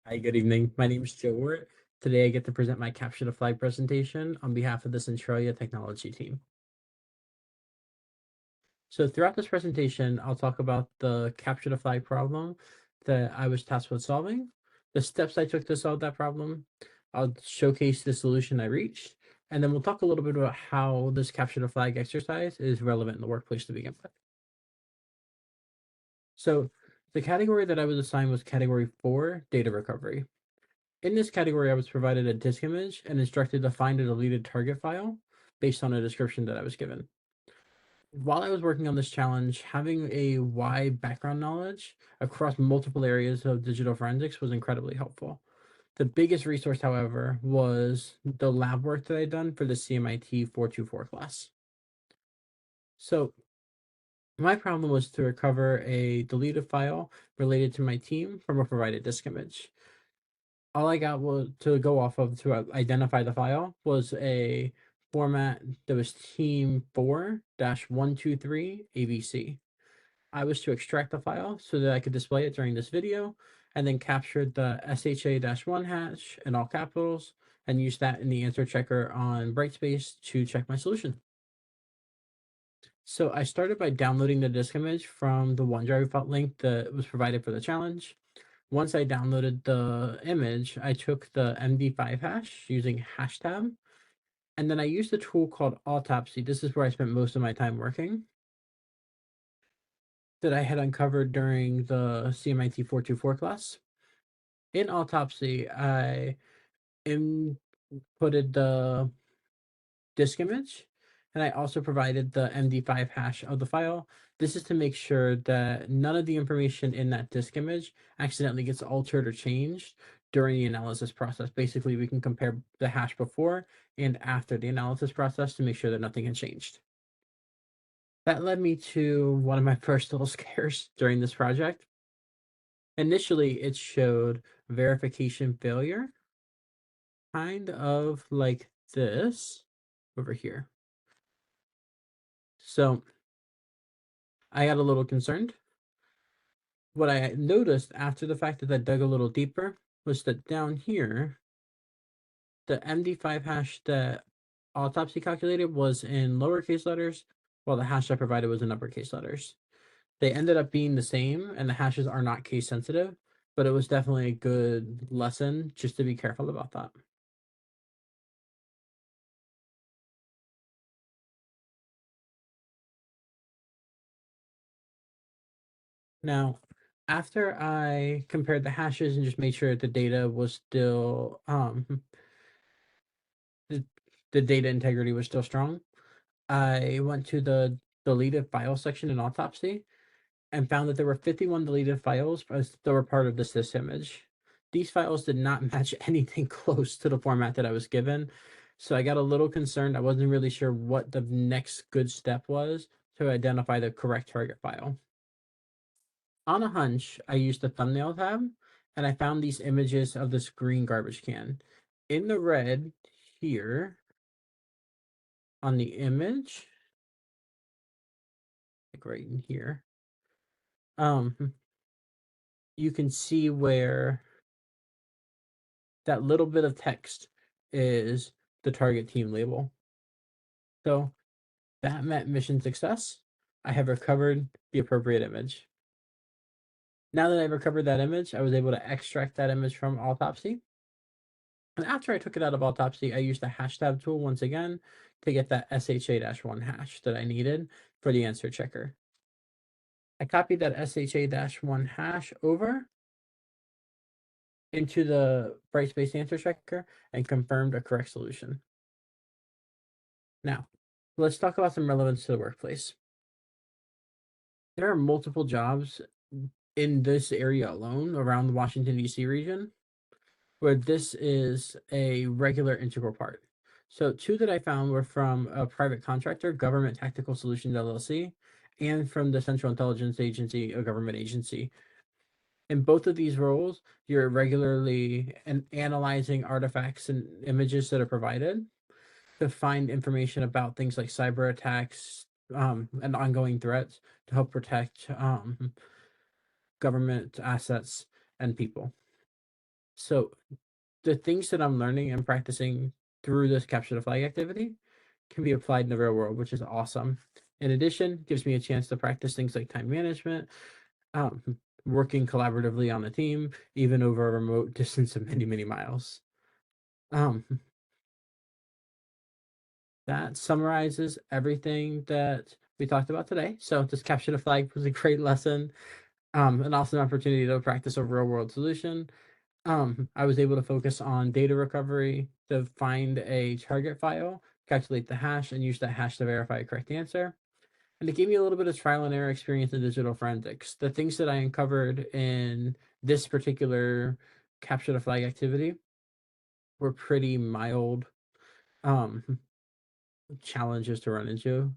Hi, good evening. My name is Joe Wirt. Today I get to present my Capture the Flag presentation on behalf of the Centralia Technology team. So throughout this presentation, I'll talk about the Capture the Flag problem that I was tasked with solving, the steps I took to solve that problem. I'll showcase the solution I reached, and then we'll talk a little bit about how this Capture the Flag exercise is relevant in the workplace to begin with. So the category that I was assigned was category 4, data recovery. In this category, I was provided a disk image and instructed to find a deleted target file based on a description that I was given. While I was working on this challenge, having a wide background knowledge across multiple areas of digital forensics was incredibly helpful. The biggest resource, however, was the lab work that I'd done for the CMIT 424 class. So my problem was to recover a deleted file related to my team from a provided disk image. All I got was to go off of to identify the file was a format that was team 4-123 ABC. I was to extract the file so that I could display it during this video and then captured the SHA-1 hash in all capitals and use that in the answer checker on Brightspace to check my solution. So I started by downloading the disk image from the OneDrive file link that was provided for the challenge. Once I downloaded the image, I took the MD5 hash using hashtab, and then I used a tool called Autopsy. This is where I spent most of my time working, that I had uncovered during the CMIT 424 class. In Autopsy, I inputted the disk image, and I also provided the MD5 hash of the file. This is to make sure that none of the information in that disk image accidentally gets altered or changed during the analysis process. Basically, we can compare the hash before and after the analysis process to make sure that nothing had changed. That led me to one of my first little scares during this project. Initially, it showed verification failure, kind of like this over here. So I got a little concerned. What I noticed after the fact that I dug a little deeper was that down here, the MD5 hash that Autopsy calculated was in lowercase letters, while the hash I provided was in uppercase letters. They ended up being the same, and the hashes are not case sensitive, but it was definitely a good lesson just to be careful about that. Now, after I compared the hashes and just made sure that the data was still the, the data integrity was still strong, I went to the deleted file section in Autopsy and found that there were 51 deleted files that were part of this image. These files did not match anything close to the format that I was given, so I got a little concerned. I wasn't really sure what the next good step was to identify the correct target file. On a hunch, I used the thumbnail tab and I found these images of this green garbage can. In the red here on the image, like right in here, you can see where that little bit of text is the target team label. So that meant mission success. I have recovered the appropriate image. Now that I've recovered that image, I was able to extract that image from Autopsy. And after I took it out of Autopsy, I used the hashtab tool once again to get that SHA-1 hash that I needed for the answer checker. I copied that SHA-1 hash over into the Brightspace answer checker and confirmed a correct solution. Now, let's talk about some relevance to the workplace. There are multiple jobs in this area alone around the Washington, D.C. region where this is a regular integral part. So two that I found were from a private contractor, Government Tactical Solutions LLC, and from the Central Intelligence Agency, a government agency. In both of these roles, you're regularly analyzing artifacts and images that are provided to find information about things like cyber attacks and ongoing threats to help protect government assets and people. So the things that I'm learning and practicing through this capture the flag activity can be applied in the real world, which is awesome. In addition, gives me a chance to practice things like time management, um, working collaboratively on a team, even over a remote distance of many, many miles. Um, that summarizes everything that we talked about today. So this capture the flag was a great lesson, an awesome opportunity to practice a real world solution. I was able to focus on data recovery to find a target file, calculate the hash, and use that hash to verify a correct answer. And it gave me a little bit of trial and error experience in digital forensics. The things that I uncovered in this particular capture the flag activity were pretty mild um, challenges to run into,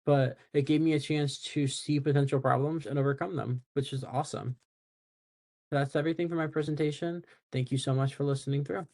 but it gave me a chance to see potential problems and overcome them, which is awesome. That's everything for my presentation. Thank you so much for listening through.